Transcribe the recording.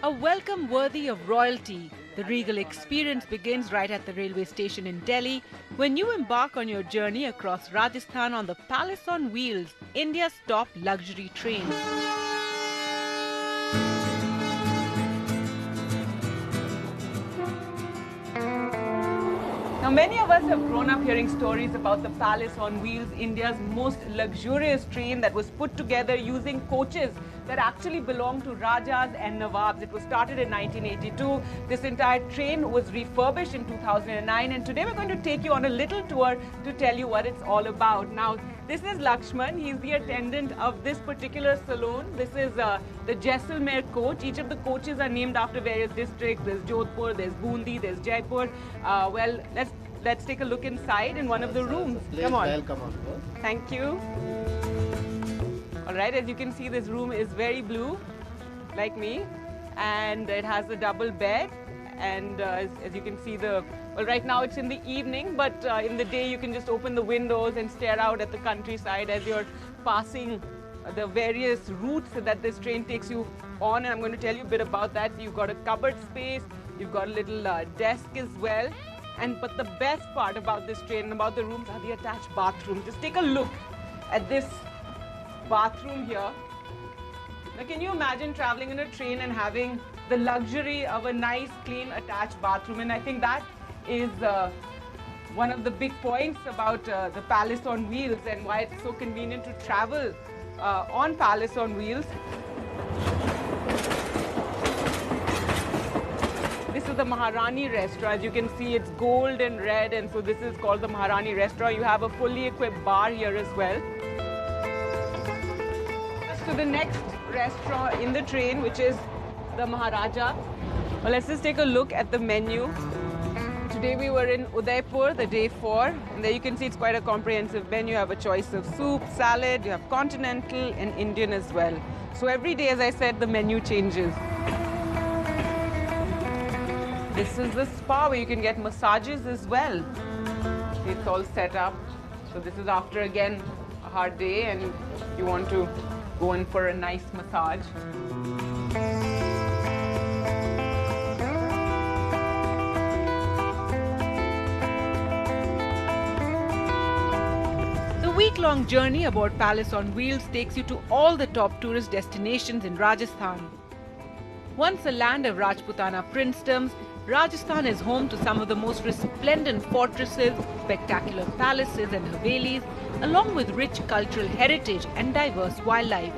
A welcome worthy of royalty, the regal experience begins right at the railway station in Delhi when you embark on your journey across Rajasthan on the Palace on Wheels, India's top luxury train. Now, many of us have grown up hearing stories about the Palace on Wheels, India's most luxurious train that was put together using coaches that actually belong to Rajas and Nawabs. It was started in 1982. This entire train was refurbished in 2009, and today we're going to take you on a little tour to tell you what it's all about. Now, this is Lakshman. He's the attendant of this particular saloon. This is the Jaisalmer coach. Each of the coaches are named after various districts. There's Jodhpur, there's Bundi, there's Jaipur. Well, let's take a look inside in one of the rooms. Come on. Welcome on board. Thank you. All right, as you can see, this room is very blue, like me, and it has a double bed. And as you can see, well, right now it's in the evening, but in the day you can just open the windows and stare out at the countryside as you're passing the various routes that this train takes you on. And I'm going to tell you a bit about that. You've got a cupboard space, you've got a little desk as well. But the best part about this train and about the rooms are the attached bathrooms. Just take a look at this bathroom here. Now, can you imagine traveling in a train and having the luxury of a nice, clean, attached bathroom? And I think that is one of the big points about the Palace on Wheels and why it's so convenient to travel on Palace on Wheels. This is the Maharani restaurant. As you can see, it's gold and red, and so this is called the Maharani restaurant. You have a fully equipped bar here as well. To the next restaurant in the train, which is the Maharaja. Well, let's just take a look at the menu. Today we were in Udaipur, the day 4, and there you can see it's quite a comprehensive menu. You have a choice of soup, salad, you have continental and Indian as well. So every day, as I said, the menu changes. This is the spa where you can get massages as well. It's all set up. So this is after, again, a hard day and you want to go in for a nice massage. The week-long journey aboard Palace on Wheels takes you to all the top tourist destinations in Rajasthan. Once a land of Rajputana princedoms, Rajasthan is home to some of the most resplendent fortresses, spectacular palaces and havelis, along with rich cultural heritage and diverse wildlife.